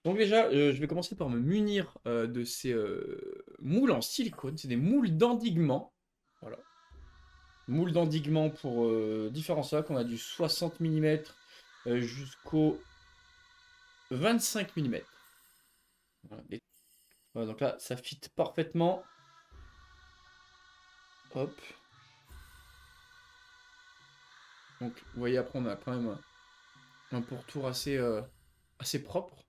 Donc déjà, je vais commencer par me munir de ces moules en silicone. C'est des moules d'endiguement. Voilà. Moules d'endiguement pour différents socles. On a du 60 mm jusqu'au 25 mm. Voilà. Voilà, donc là, ça fit parfaitement. Hop. Donc, vous voyez, après, on a quand même un pourtour assez propre.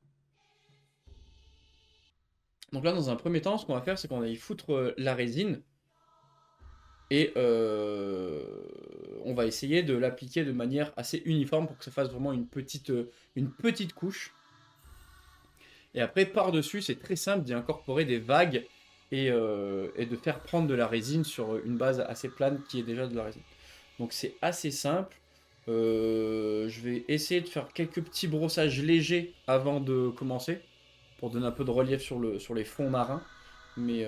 Donc là, dans un premier temps, ce qu'on va faire, c'est qu'on va y foutre la résine. Et on va essayer de l'appliquer de manière assez uniforme pour que ça fasse vraiment une petite couche. Et après, par-dessus, c'est très simple d'y incorporer des vagues et de faire prendre de la résine sur une base assez plane qui est déjà de la résine. Donc c'est assez simple. Je vais essayer de faire quelques petits brossages légers avant de commencer, pour donner un peu de relief sur les fonds marins. Mais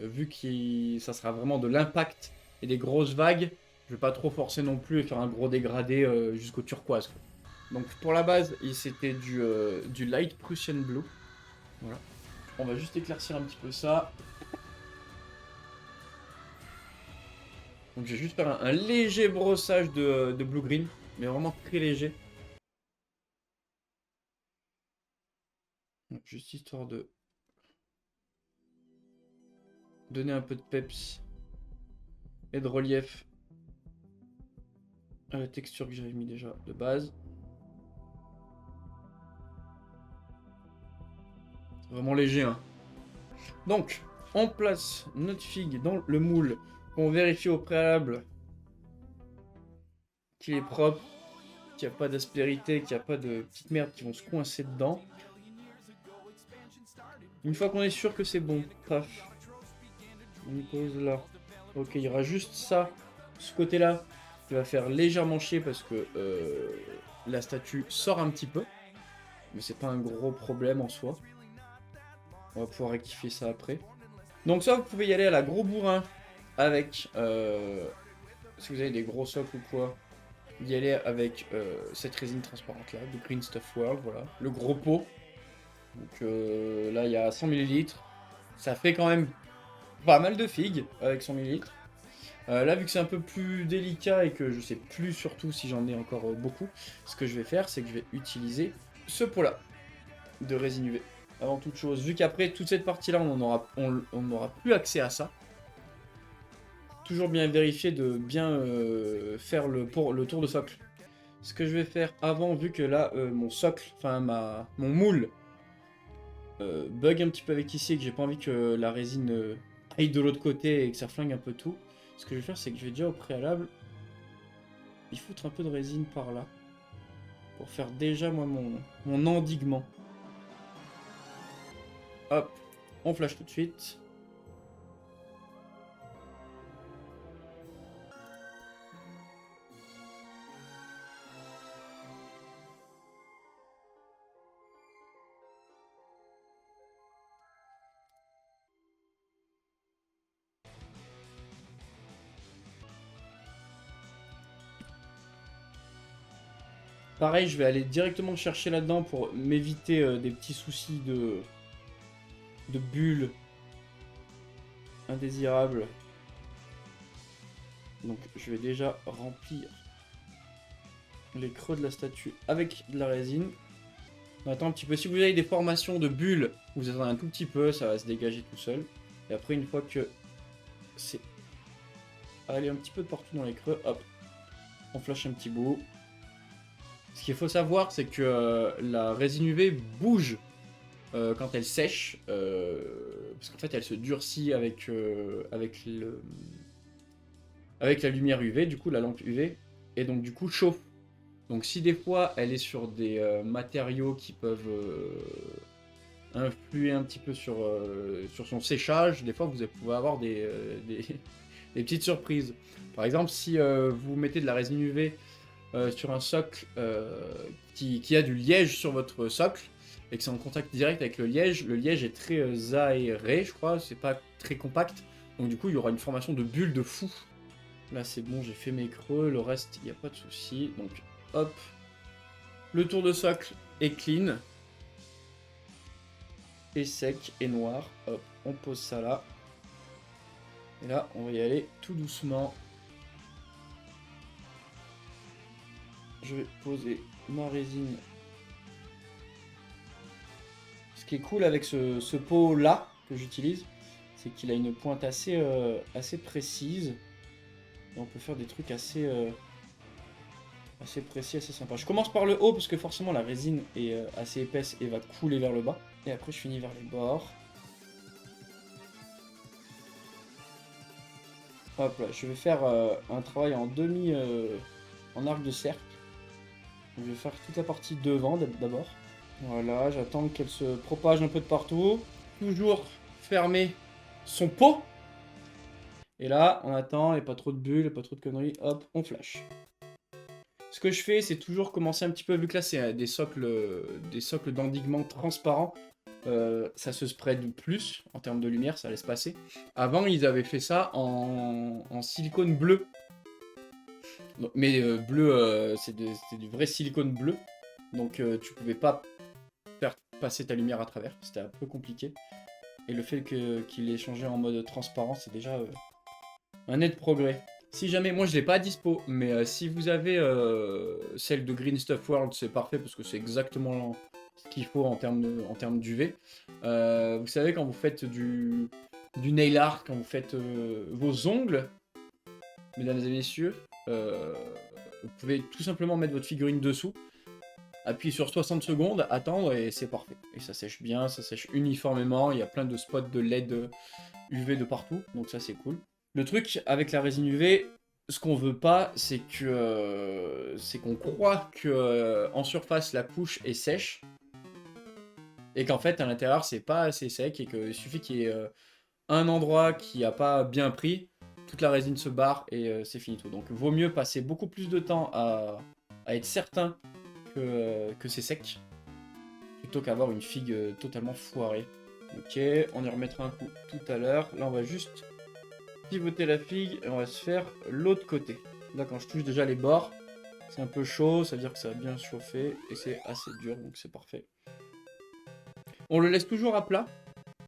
vu que ça sera vraiment de l'impact et des grosses vagues, je vais pas trop forcer non plus et faire un gros dégradé jusqu'au turquoise, quoi. Donc pour la base, c'était du Light Prussian Blue. Voilà. On va juste éclaircir un petit peu ça. Donc je vais juste faire un léger brossage de Blue Green, mais vraiment très léger. Juste histoire de donner un peu de peps et de relief à la texture que j'avais mis déjà de base. Vraiment léger, hein. Donc, on place notre figue dans le moule. On vérifie au préalable qu'il est propre, qu'il n'y a pas d'aspérité, qu'il n'y a pas de petites merdes qui vont se coincer dedans. Une fois qu'on est sûr que c'est bon, paf, on pose là. Ok, il y aura juste ça, ce côté-là, qui va faire légèrement chier parce que la statue sort un petit peu. Mais c'est pas un gros problème en soi. On va pouvoir rectifier ça après. Donc ça, vous pouvez y aller à la gros bourrin avec, si vous avez des gros socles ou quoi, y aller avec cette résine transparente là, de Green Stuff World, voilà, le gros pot. Donc là, il y a 100 millilitres. Ça fait quand même pas mal de figues avec 100 millilitres. Là, vu que c'est un peu plus délicat et que je sais plus surtout si j'en ai encore beaucoup, ce que je vais faire, c'est que je vais utiliser ce pot-là de résine UV. Avant toute chose, vu qu'après toute cette partie-là, on n'aura plus accès à ça. Toujours bien vérifier de bien faire le tour de socle. Ce que je vais faire avant, vu que là, mon socle, enfin mon moule, bug un petit peu avec ici et que j'ai pas envie que la résine aille de l'autre côté et que ça flingue un peu tout, ce que je vais faire, c'est que je vais déjà au préalable y foutre un peu de résine par là pour faire déjà moi mon endiguement. Hop, on flash tout de suite. Pareil, je vais aller directement chercher là-dedans pour m'éviter des petits soucis de bulles indésirables. Donc je vais déjà remplir les creux de la statue avec de la résine. On attend un petit peu. Si vous avez des formations de bulles, vous attendez un tout petit peu, ça va se dégager tout seul. Et après, une fois que c'est allé un petit peu de partout dans les creux, hop, on flash un petit bout. Ce qu'il faut savoir, c'est que la résine UV bouge quand elle sèche, parce qu'en fait, elle se durcit avec la lumière UV, du coup, la lampe UV, et donc du coup chauffe. Donc si des fois elle est sur des matériaux qui peuvent influer un petit peu sur son séchage, des fois vous pouvez avoir des petites surprises. Par exemple, si vous mettez de la résine UV sur un socle qui a du liège sur votre socle, et que c'est en contact direct avec le liège est très aéré, je crois, c'est pas très compact, donc du coup il y aura une formation de bulles de fou. Là c'est bon, j'ai fait mes creux, le reste il n'y a pas de souci. Donc hop, le tour de socle est clean. et sec et noir. Hop, on pose ça là. Et là, on va y aller tout doucement. Je vais poser ma résine. Ce qui est cool avec ce pot là que j'utilise, c'est qu'il a une pointe assez précise. Et on peut faire des trucs assez précis, assez sympa. Je commence par le haut parce que forcément la résine est assez épaisse et va couler vers le bas. Et après je finis vers les bords. Hop là, je vais faire un travail en demi, en arc de cercle. Je vais faire toute la partie devant d'abord. Voilà, j'attends qu'elle se propage un peu de partout. Toujours fermer son pot. Et là, on attend, il n'y a pas trop de bulles, pas trop de conneries. Hop, on flash. Ce que je fais, c'est toujours commencer un petit peu, vu que là, c'est des socles d'endiguement transparents. Ça se spread plus en termes de lumière, ça laisse passer. Avant, ils avaient fait ça en silicone bleu. Mais bleu, c'est du vrai silicone bleu. Donc tu pouvais pas faire passer ta lumière à travers. C'était un peu compliqué. Et le fait qu'il ait changé en mode transparent, c'est déjà un net progrès. Si jamais, moi je l'ai pas à dispo, mais si vous avez celle de Green Stuff World, c'est parfait parce que c'est exactement ce qu'il faut en termes d'UV. Vous savez, quand vous faites du nail art, quand vous faites vos ongles, mesdames et messieurs, vous pouvez tout simplement mettre votre figurine dessous, appuyer sur 60 secondes, attendre et c'est parfait. Et ça sèche bien, ça sèche uniformément, il y a plein de spots de LED UV de partout, donc ça c'est cool. Le truc avec la résine UV, ce qu'on veut pas, c'est qu'on croit que en surface la couche est sèche et qu'en fait à l'intérieur c'est pas assez sec et qu'il suffit qu'il y ait un endroit qui a pas bien pris, toute la résine se barre et c'est finito. Donc vaut mieux passer beaucoup plus de temps à être certain que c'est sec plutôt qu'avoir une figue totalement foirée. Ok, on y remettra un coup tout à l'heure. Là on va juste pivoter la figue et on va se faire l'autre côté. Là quand je touche déjà les bords, c'est un peu chaud, ça veut dire que ça va bien chauffer et c'est assez dur, donc c'est parfait. On le laisse toujours à plat,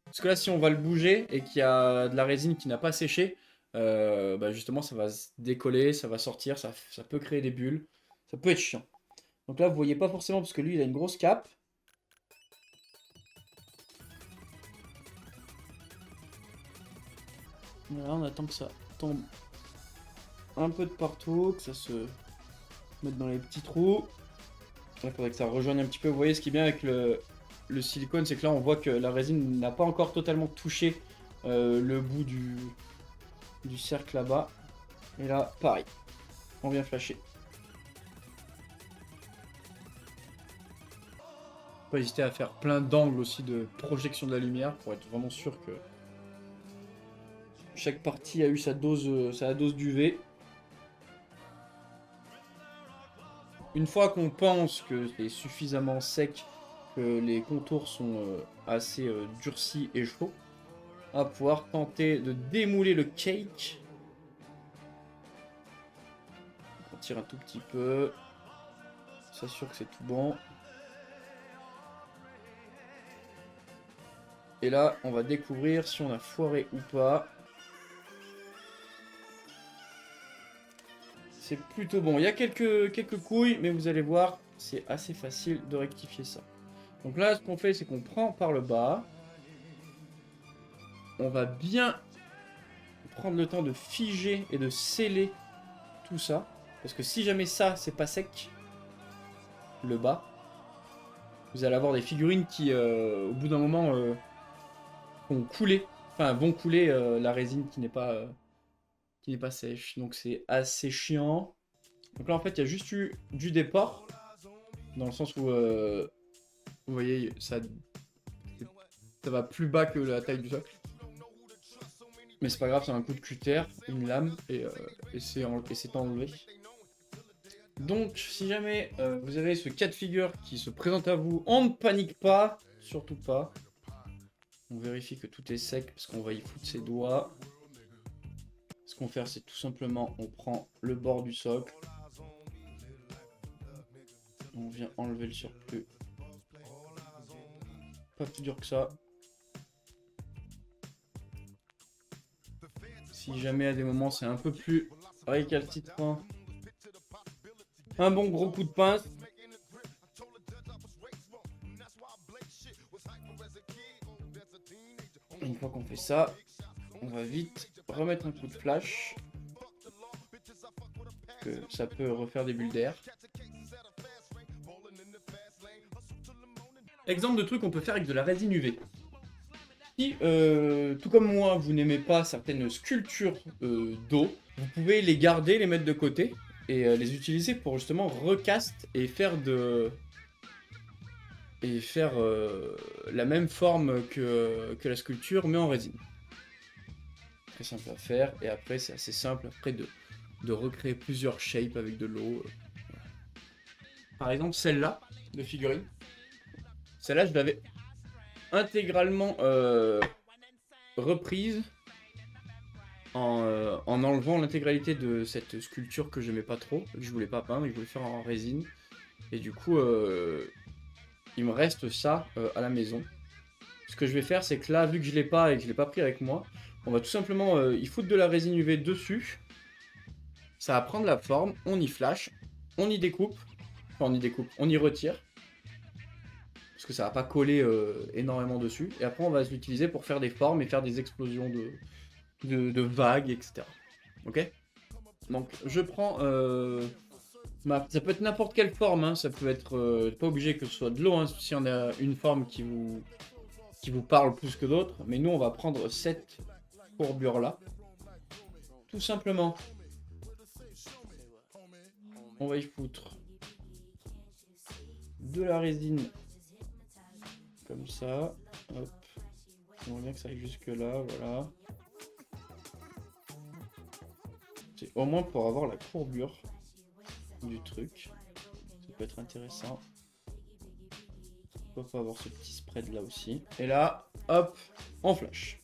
parce que là si on va le bouger et qu'il y a de la résine qui n'a pas séché, bah justement ça va se décoller, ça va sortir, ça peut créer des bulles, ça peut être chiant. Donc là vous voyez pas forcément parce que lui il a une grosse cape. Voilà, on attend que ça tombe un peu de partout, que ça se mette dans les petits trous. Il faudrait que ça rejoigne un petit peu. Vous voyez, ce qui est bien avec le silicone, c'est que là, on voit que la résine n'a pas encore totalement touché le bout du cercle là-bas. Et là, pareil. On vient flasher. Pas hésiter à faire plein d'angles aussi de projection de la lumière pour être vraiment sûr que chaque partie a eu sa dose d'UV. Une fois qu'on pense que c'est suffisamment sec, que les contours sont assez durcis et chauds, on va pouvoir tenter de démouler le cake. On tire un tout petit peu. S'assure que c'est tout bon. Et là, on va découvrir si on a foiré ou pas. C'est plutôt bon. Il y a quelques couilles, mais vous allez voir, c'est assez facile de rectifier ça. Donc là, ce qu'on fait, c'est qu'on prend par le bas. On va bien prendre le temps de figer et de sceller tout ça. Parce que si jamais ça, c'est pas sec, le bas, vous allez avoir des figurines qui, au bout d'un moment, vont couler la résine qui n'est pas sèche. Donc c'est assez chiant. Donc là, en fait, il y a juste eu du déport. Dans le sens où, vous voyez, ça va plus bas que la taille du socle. Mais c'est pas grave, c'est un coup de cutter, une lame, et c'est enlevé. Donc, si jamais vous avez ce cas de figure qui se présente à vous, on ne panique pas, surtout pas. On vérifie que tout est sec, parce qu'on va y foutre ses doigts. Ce qu'on va faire, c'est tout simplement, on prend le bord du socle. On vient enlever le surplus. Pas plus dur que ça. Si jamais à des moments c'est un peu plus récalcitrant, un bon gros coup de pince. Une fois qu'on fait ça, on va vite remettre un coup de flash. Que ça peut refaire des bulles d'air. Exemple de truc qu'on peut faire avec de la résine UV. Si, tout comme moi, vous n'aimez pas certaines sculptures d'eau, vous pouvez les garder, les mettre de côté et les utiliser pour justement recast et faire la même forme que la sculpture mais en résine. Très simple à faire et après c'est assez simple après de recréer plusieurs shapes avec de l'eau. Voilà. Par exemple celle-là de figurine, celle-là je l'avais intégralement reprise en enlevant l'intégralité de cette sculpture que j'aimais pas trop, que je voulais pas peindre, que je voulais faire en résine. Et du coup, il me reste ça à la maison. Ce que je vais faire, c'est que là, vu que je l'ai pas et que je l'ai pas pris avec moi, on va tout simplement y foutre de la résine UV dessus. Ça va prendre la forme, on y flash, on y découpe, enfin on y retire. Parce que ça va pas coller énormément dessus. Et après, on va l'utiliser pour faire des formes et faire des explosions de vagues, etc. Ok? Donc, je prends... ça peut être n'importe quelle forme, hein. Ça peut être pas obligé que ce soit de l'eau, hein, si on a une forme qui vous parle plus que d'autres. Mais nous, on va prendre cette courbure-là. Tout simplement. On va y foutre de la résine. Comme ça. Hop. J'aimerais bien que ça aille jusque là, voilà. C'est au moins pour avoir la courbure du truc. Ça peut être intéressant. Pourquoi pas avoir ce petit spread là aussi. Et là, hop, en flash.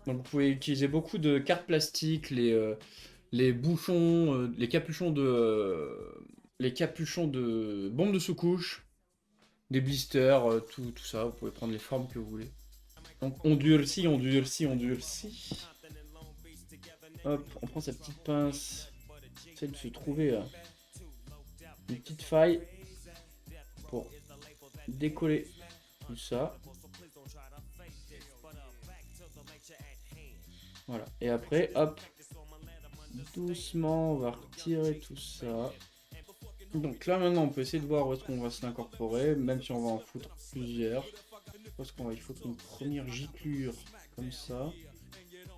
Donc vous pouvez utiliser beaucoup de cartes plastiques, les bouchons, les capuchons de bombes de sous-couche, des blisters, tout ça. Vous pouvez prendre les formes que vous voulez. Donc on durcit, on durcit, on durcit. Hop, on prend sa petite pince. On essaie de se trouver une petite faille pour décoller tout ça. Voilà. Et après, hop, doucement, on va retirer tout ça. Donc là, maintenant, on peut essayer de voir où est-ce qu'on va se l'incorporer, même si on va en foutre plusieurs. Je pense qu'on va y foutre une première giclure comme ça.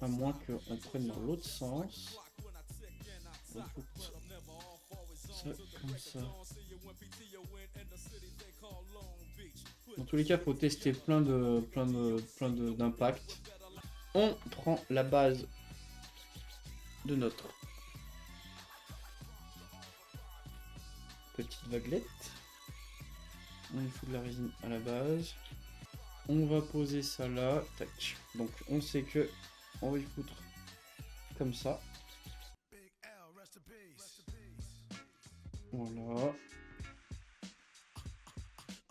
À moins qu'on prenne dans l'autre sens. On va foutre ça comme ça. Dans tous les cas, il faut tester plein d'impacts. On prend la base de notre petite vaguelette. On y fout de la résine à la base. On va poser ça là. Tac. Donc on sait que on va y foutre comme ça. Voilà.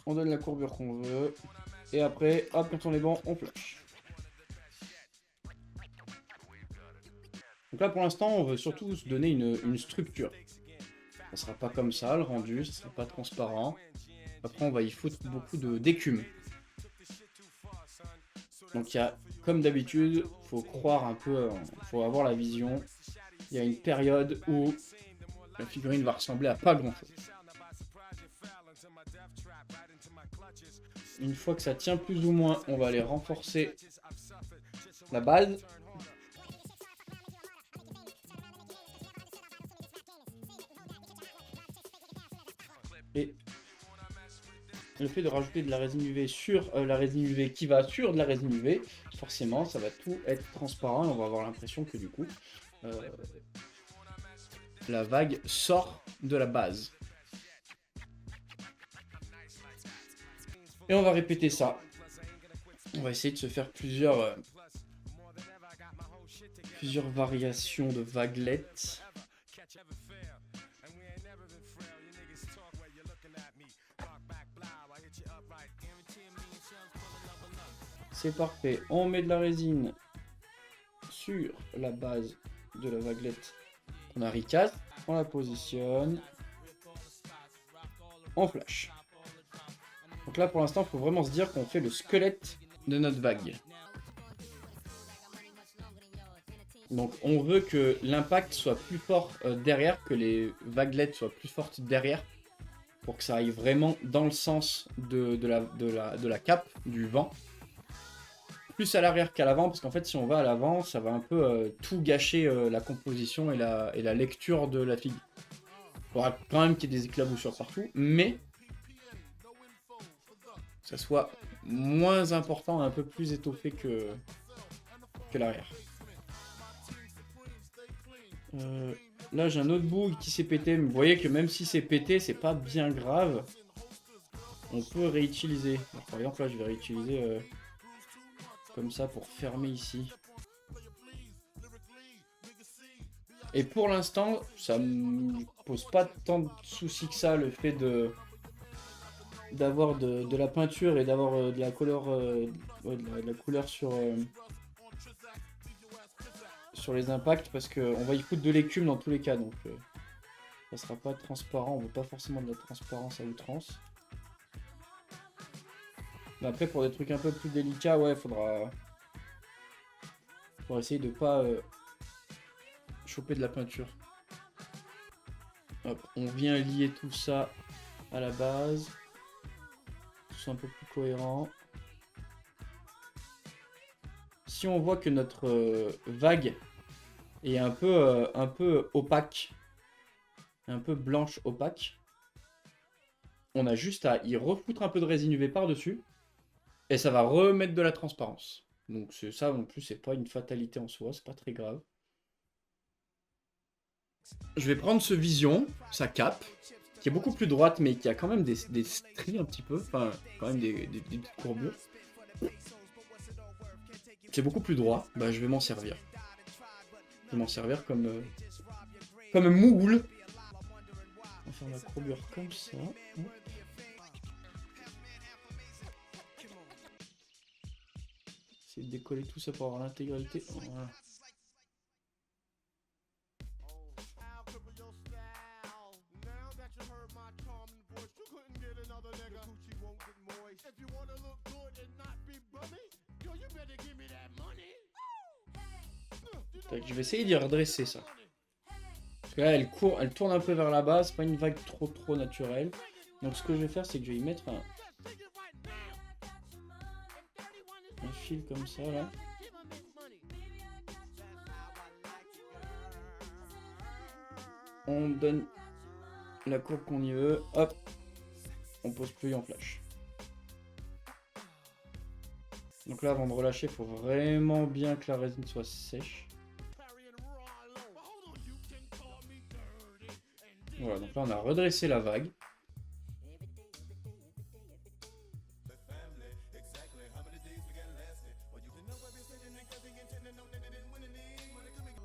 On donne la courbure qu'on veut. Et après, hop, quand on est bon, on flash. Donc là, pour l'instant, on veut surtout se donner une structure. Ça sera pas comme ça, le rendu, ça sera pas transparent. Après, on va y foutre beaucoup d'écume. Donc il y a, comme d'habitude, faut croire un peu, faut avoir la vision. Il y a une période où la figurine va ressembler à pas grand chose. Une fois que ça tient plus ou moins, on va aller renforcer la base. Et le fait de rajouter de la résine UV sur la résine UV qui va sur de la résine UV, forcément ça va tout être transparent et on va avoir l'impression que du coup la vague sort de la base. Et on va répéter ça. On va essayer de se faire plusieurs variations de vaguelettes. C'est parfait. On met de la résine sur la base de la vaguelette qu'on a recast. On la positionne. On flash. Donc là, pour l'instant, il faut vraiment se dire qu'on fait le squelette de notre vague. Donc on veut que l'impact soit plus fort derrière, que les vaguelettes soient plus fortes derrière, pour que ça aille vraiment dans le sens de la cape, du vent. Plus à l'arrière qu'à l'avant, parce qu'en fait si on va à l'avant, ça va un peu tout gâcher la composition et la lecture de la figue. Il faudra quand même qu'il y ait des éclaboussures partout, mais que ça soit moins important, un peu plus étoffé que l'arrière. Là j'ai un autre bout qui s'est pété, mais vous voyez que même si c'est pété, c'est pas bien grave. On peut réutiliser. Alors, par exemple là je vais réutiliser comme ça pour fermer ici. Et pour l'instant ça me pose pas tant de soucis que ça, le fait d'avoir de la peinture et d'avoir de la couleur de la couleur sur les impacts, parce qu'on va y foutre de l'écume dans tous les cas, donc ça sera pas transparent, on veut pas forcément de la transparence à outrance. Mais après pour des trucs un peu plus délicats, ouais, faudra essayer de pas choper de la peinture. Hop, on vient lier tout ça à la base, c'est un peu plus cohérent. Si on voit que notre vague est un peu opaque, un peu blanche opaque, on a juste à y refoutre un peu de résine UV par-dessus, et ça va remettre de la transparence. Donc ça non plus, c'est pas une fatalité en soi, c'est pas très grave. Je vais prendre ce Vision, sa cape, qui est beaucoup plus droite, mais qui a quand même des stries un petit peu, enfin quand même des petites courbures. C'est beaucoup plus droit, bah je vais m'en servir. Je vais m'en servir comme moule. On va faire la courbure comme ça. Essayer de décoller tout ça pour avoir l'intégralité. Voilà. Je vais essayer d'y redresser ça. Parce que là elle tourne un peu vers la base, pas une vague trop naturelle. Donc ce que je vais faire, c'est que je vais y mettre un fil comme ça là. On donne la courbe qu'on y veut, hop, on pose plus et on flash. Donc là, avant de relâcher, il faut vraiment bien que la résine soit sèche. Voilà, donc là on a redressé la vague.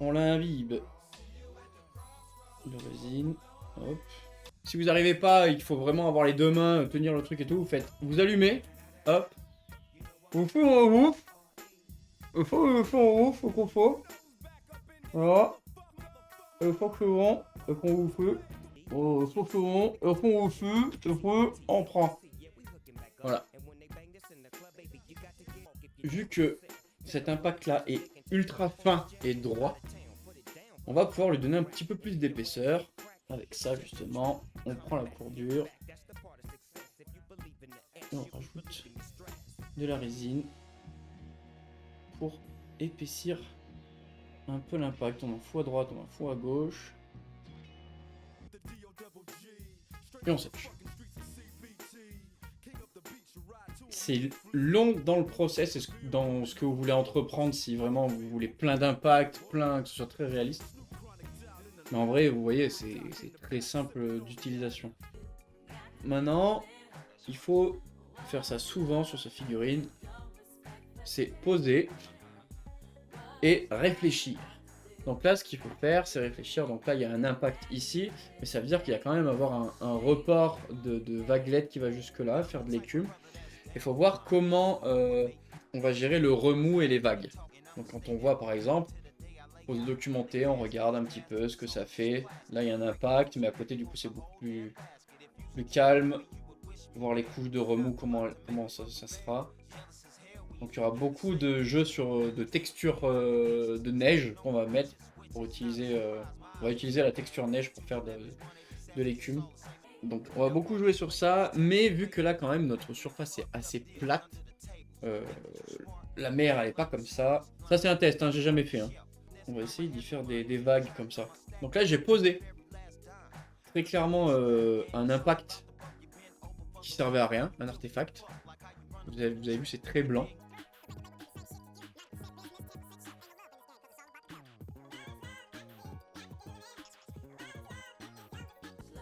On l'imbibe de résine. Hop. Si vous n'arrivez pas, il faut vraiment avoir les deux mains, tenir le truc et tout. Vous allumez, hop. Vous faites un ouf. Faut qu'on faut. Voilà. Le faut que c'est bon. Le qu'on vous fait. Faut que c'est bon. Le qu'on vous fait. Le feu, on prend. Voilà. Vu que cet impact là est ultra fin et droit, on va pouvoir lui donner un petit peu plus d'épaisseur. Avec ça justement, on prend la courbure. Et on rajoute de la résine pour épaissir un peu l'impact. On en fout à droite, on en fout à gauche. Et on sèche. C'est long dans le process, dans ce que vous voulez entreprendre, si vraiment vous voulez plein d'impact, que ce soit très réaliste. Mais en vrai, vous voyez, c'est très simple d'utilisation. Maintenant, il faut faire ça souvent sur sa figurine. C'est poser et réfléchir. Donc là, ce qu'il faut faire, c'est réfléchir. Donc là, il y a un impact ici, mais ça veut dire qu'il y a quand même avoir un report de vaguelettes qui va jusque là, faire de l'écume. Il faut voir comment on va gérer le remous et les vagues. Donc quand on voit par exemple, Faut se documenter, on regarde un petit peu ce que ça fait. Là, il y a un impact, mais à côté, du coup, c'est beaucoup plus calme. Voir les couches de remous, comment ça sera. Donc, il y aura beaucoup de jeux de textures de neige qu'on va mettre pour utiliser. On va utiliser la texture neige pour faire de l'écume. Donc, on va beaucoup jouer sur ça, mais vu que là, quand même, notre surface est assez plate. euh, la mer, elle est pas comme ça. Ça, c'est un test, hein, j'ai jamais fait. Hein. On va essayer d'y faire des vagues comme ça. Donc là, j'ai posé très clairement un impact qui servait à rien, un artefact. Vous avez vu, c'est très blanc.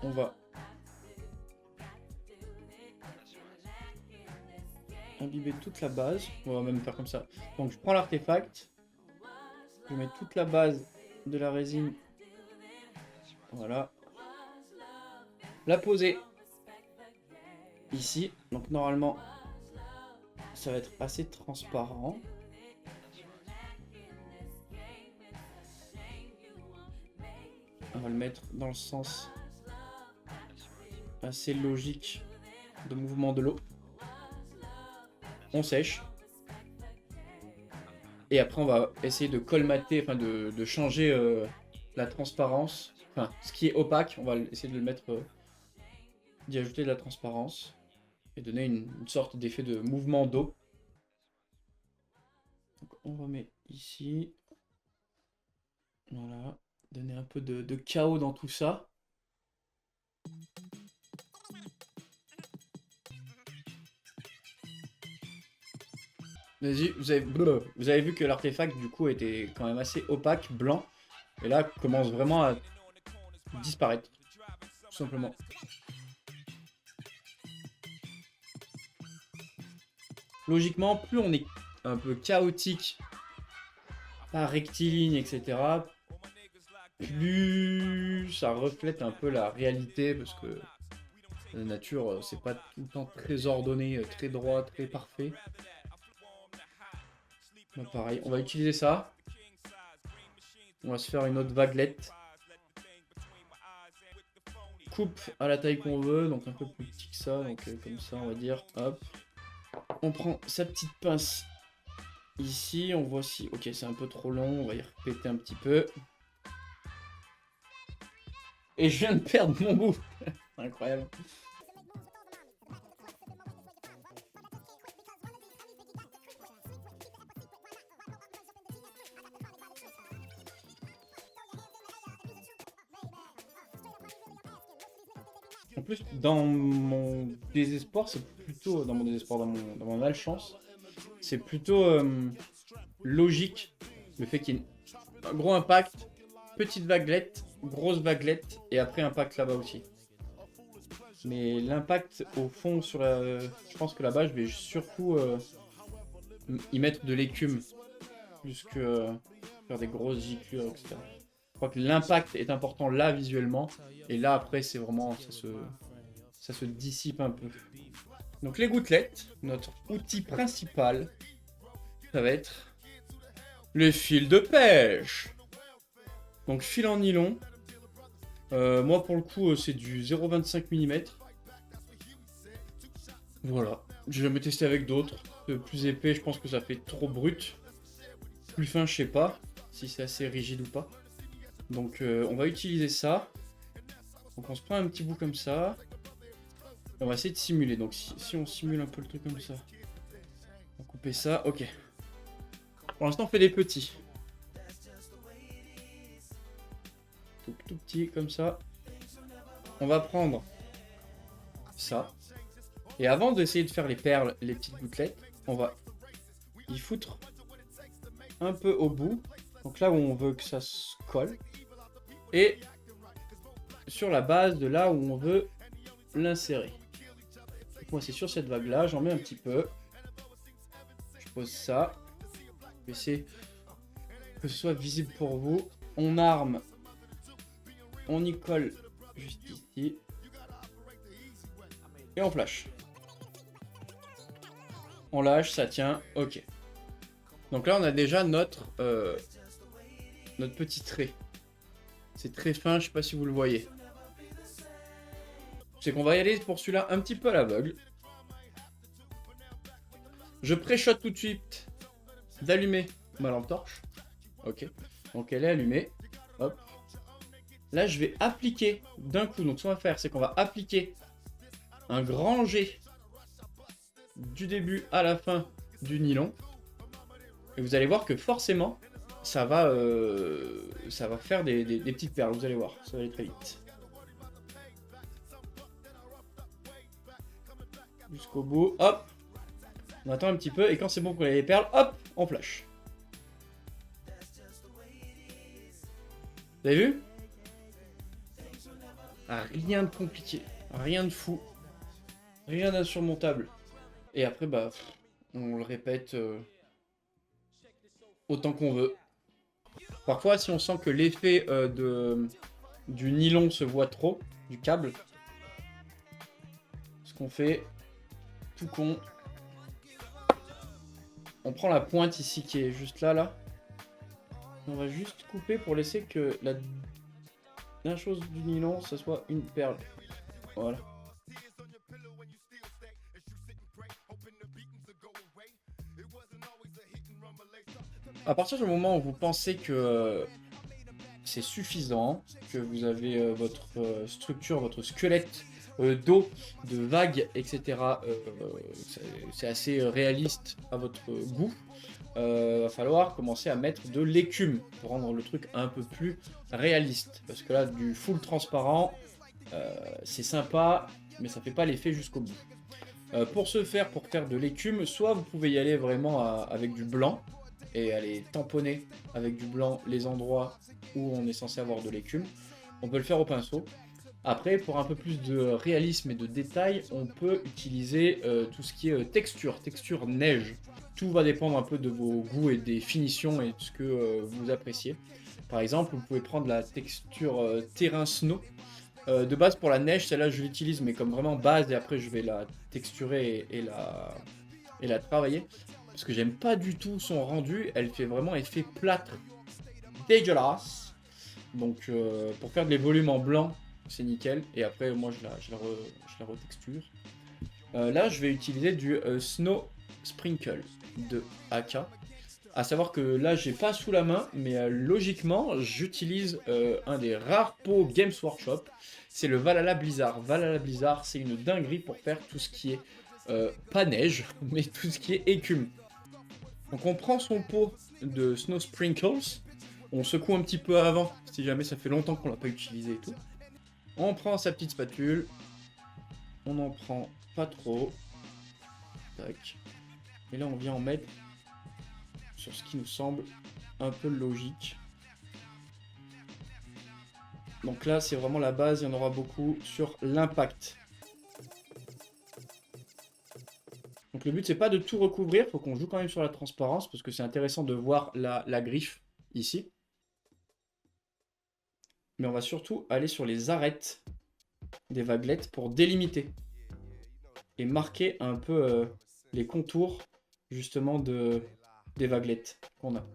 On va imbiber toute la base. On va même faire comme ça. Donc je prends l'artefact. Je mets toute la base de la résine. Voilà. La poser ici. Donc normalement, ça va être assez transparent. On va le mettre dans le sens assez logique de mouvement de l'eau. On sèche. Et après, on va essayer de colmater, enfin de changer la transparence. Enfin, ce qui est opaque, on va essayer de le mettre, d'y ajouter de la transparence. Et donner une sorte d'effet de mouvement d'eau. Donc, on remet ici. Voilà. Donner un peu de chaos dans tout ça. Vas-y, vous avez vu que l'artefact du coup était quand même assez opaque, blanc. Et là, commence vraiment à disparaître. Tout simplement. Logiquement, plus on est un peu chaotique, pas rectiligne, etc., plus ça reflète un peu la réalité, parce que la nature, c'est pas tout le temps très ordonné, très droit, très parfait. Bah, pareil, on va utiliser ça. On va se faire une autre vaguelette. Coupe à la taille qu'on veut, donc un peu plus petit que ça, donc comme ça on va dire, hop. On prend sa petite pince ici, on voit si, ok c'est un peu trop long, on va y répéter un petit peu. Et je viens de perdre mon bout. Incroyable. En plus, dans mon désespoir, c'est plutôt... Dans mon désespoir, dans mon malchance, c'est plutôt logique le fait qu'il y ait un gros impact, petite vaguelette, grosse vaguelette, et après impact là-bas aussi. Mais l'impact au fond sur la... Je pense que là-bas, je vais surtout y mettre de l'écume, plus que faire des grosses giclures, etc. Je crois que l'impact est important là visuellement, et là après c'est vraiment... Ça se dissipe un peu. Donc les gouttelettes, notre outil principal, ça va être le fil de pêche. Donc fil en nylon. Moi pour le coup c'est du 0,25 mm. Voilà. J'ai jamais testé avec d'autres. Plus épais, je pense que ça fait trop brut. Plus fin, je sais pas si c'est assez rigide ou pas. Donc on va utiliser ça. Donc on se prend un petit bout comme ça. On va essayer de simuler. Donc si on simule un peu le truc comme ça. On va couper ça. Ok. Pour l'instant on fait des petits. Tout petit comme ça. On va prendre ça. Et avant d'essayer de faire les perles, les petites gouttelettes, on va y foutre un peu au bout. Donc là où on veut que ça se colle. Et sur la base de là où on veut l'insérer. Moi c'est sur cette vague là, j'en mets un petit peu. Je pose ça. Je vais essayer que ce soit visible pour vous. On arme. On y colle juste ici. Et on flash. On lâche, ça tient, ok. Donc là on a déjà notre notre petit trait. C'est très fin, je sais pas si vous le voyez. C'est qu'on va y aller pour celui-là un petit peu à l'aveugle. Je pré-shot tout de suite d'allumer ma lampe torche. Ok, donc elle est allumée. Hop. Là, je vais appliquer d'un coup. Donc, ce qu'on va faire, c'est qu'on va appliquer un grand jet du début à la fin du nylon. Et vous allez voir que forcément, ça va faire des petites perles. Vous allez voir, ça va aller très vite. Jusqu'au bout, hop. On attend un petit peu et quand c'est bon pour les perles, hop, on flash. Vous avez vu? Ah, rien de compliqué, rien de fou, rien d'insurmontable. Et après, bah, on le répète autant qu'on veut. Parfois, si on sent que l'effet du nylon se voit trop, du câble, ce qu'on fait, tout con, on prend la pointe ici qui est juste là. On va juste couper pour laisser que la chose du nylon, ce soit une perle. Voilà. À partir du moment où vous pensez que c'est suffisant, que vous avez votre structure, votre squelette d'eau, de vagues, etc. C'est assez réaliste à votre goût. Va falloir commencer à mettre de l'écume pour rendre le truc un peu plus réaliste. Parce que là, du full transparent, c'est sympa, mais ça fait pas l'effet jusqu'au bout. Pour faire de l'écume, soit vous pouvez y aller vraiment avec du blanc et aller tamponner avec du blanc les endroits où on est censé avoir de l'écume. On peut le faire au pinceau. Après, pour un peu plus de réalisme et de détail, on peut utiliser tout ce qui est texture neige. Tout va dépendre un peu de vos goûts et des finitions et de ce que vous appréciez. Par exemple, vous pouvez prendre la texture terrain snow. De base pour la neige, celle-là je l'utilise mais comme vraiment base et après je vais la texturer et la travailler. Parce que j'aime pas du tout son rendu, elle fait vraiment effet plâtre dégueulasse. Donc pour faire des volumes en blanc, c'est nickel. Et après moi je la retexture. Là je vais utiliser du Snow Sprinkle de AK. À savoir que là j'ai pas sous la main, mais logiquement j'utilise un des rares pots Games Workshop. C'est le Valhalla Blizzard. Valhalla Blizzard, c'est une dinguerie pour faire tout ce qui est pas neige, mais tout ce qui est écume. Donc on prend son pot de Snow Sprinkles, on secoue un petit peu avant, si jamais ça fait longtemps qu'on l'a pas utilisé et tout. On prend sa petite spatule, on en prend pas trop. Tac. Et là on vient en mettre sur ce qui nous semble un peu logique. Donc là c'est vraiment la base, il y en aura beaucoup sur l'impact. Donc le but c'est pas de tout recouvrir, faut qu'on joue quand même sur la transparence parce que c'est intéressant de voir la griffe ici. Mais on va surtout aller sur les arêtes des vaguelettes pour délimiter et marquer un peu les contours justement des vaguelettes qu'on a.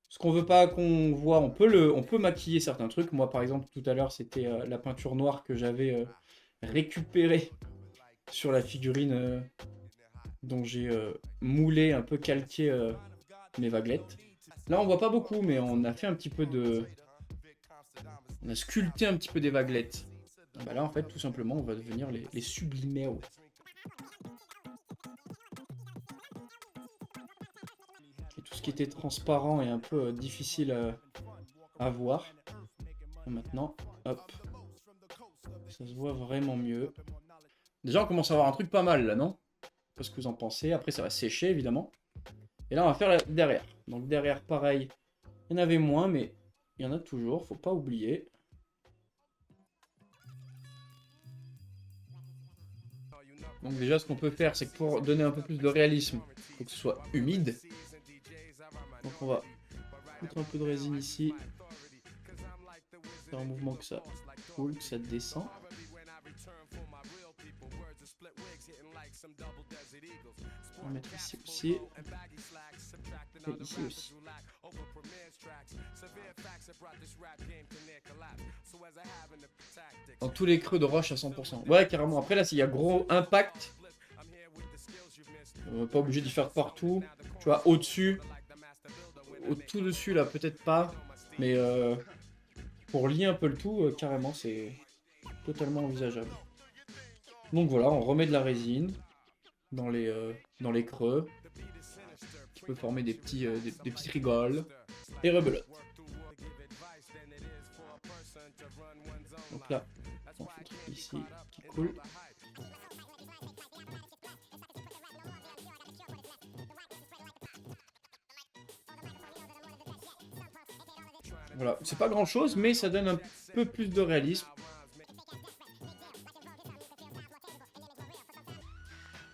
Ce qu'on veut pas qu'on voit, on peut maquiller certains trucs. Moi par exemple tout à l'heure c'était la peinture noire que j'avais récupérée sur la figurine dont j'ai moulé, un peu calqué mes vaguelettes. Là on voit pas beaucoup mais on a fait un petit peu de... On a sculpté un petit peu des vaguelettes. Ah bah là en fait tout simplement on va venir les sublimer. Et tout ce qui était transparent et un peu difficile à voir. Et maintenant, hop. Ça se voit vraiment mieux. Déjà on commence à avoir un truc pas mal là, non? Je sais pas ce que vous en pensez. Après ça va sécher évidemment. Et là on va faire derrière. Donc derrière pareil. Il y en avait moins mais il y en a toujours, faut pas oublier. Donc déjà ce qu'on peut faire c'est que pour donner un peu plus de réalisme, il faut que ce soit humide. Donc on va foutre un peu de résine ici. Faire un mouvement que ça coule, que ça descend. On va mettre ici aussi. Et ici aussi. Dans tous les creux de roche à 100%. Ouais, carrément. Après, là, s'il y a gros impact, on n'est pas obligé d'y faire partout. Tu vois, au-dessus, tout dessus, là, peut-être pas. Mais pour lier un peu le tout, carrément, c'est totalement envisageable. Donc voilà, on remet de la résine dans les creux, qui peut former des petites rigoles. Et rebelote. Donc là, on fait un truc ici qui coule. Voilà, c'est pas grand chose, mais ça donne un peu plus de réalisme.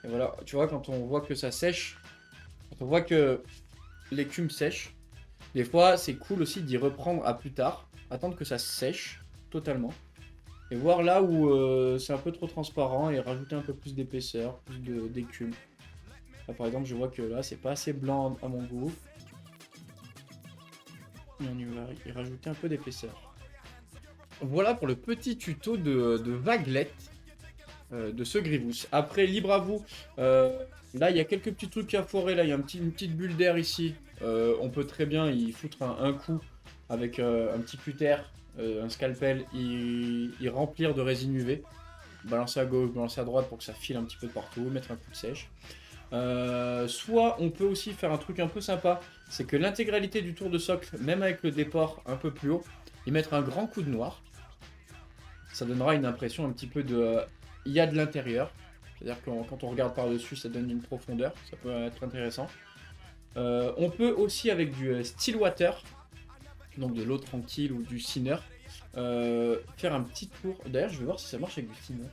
Et voilà, tu vois, quand on voit que ça sèche, quand on voit que l'écume sèche, des fois c'est cool aussi d'y reprendre à plus tard, attendre que ça sèche totalement. Et voir là où c'est un peu trop transparent et rajouter un peu plus d'épaisseur, plus d'écume. Là par exemple, je vois que là c'est pas assez blanc à mon goût. Et on y va y rajouter un peu d'épaisseur. Voilà pour le petit tuto de vaguelette de ce Grivous. Après, libre à vous. Là, il y a quelques petits trucs à foirer. Là, il y a une petite bulle d'air ici. On peut très bien y foutre un coup avec un petit cutter, un scalpel, y remplir de résine UV. Balancer à gauche, balancer à droite pour que ça file un petit peu de partout, mettre un coup de sèche. Soit on peut aussi faire un truc un peu sympa, c'est que l'intégralité du tour de socle, même avec le déport un peu plus haut, y mettre un grand coup de noir. Ça donnera une impression un petit peu de... il y a de l'intérieur. C'est-à-dire que quand on regarde par-dessus, ça donne une profondeur. Ça peut être intéressant. On peut aussi avec du still water, donc de l'eau tranquille ou du thinner, faire un petit tour. D'ailleurs, je vais voir si ça marche avec du thinner.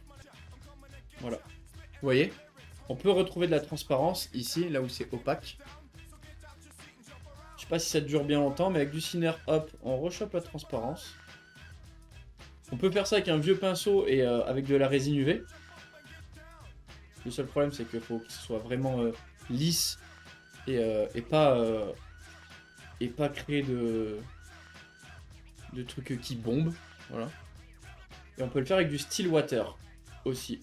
Voilà. Vous voyez ? On peut retrouver de la transparence ici, là où c'est opaque. Je sais pas si ça dure bien longtemps, mais avec du thinner, hop, on rechoppe la transparence. On peut faire ça avec un vieux pinceau et avec de la résine UV. Le seul problème, c'est qu'il faut que ce soit vraiment lisse et pas créer de trucs qui bombent. Voilà. Et on peut le faire avec du still water aussi.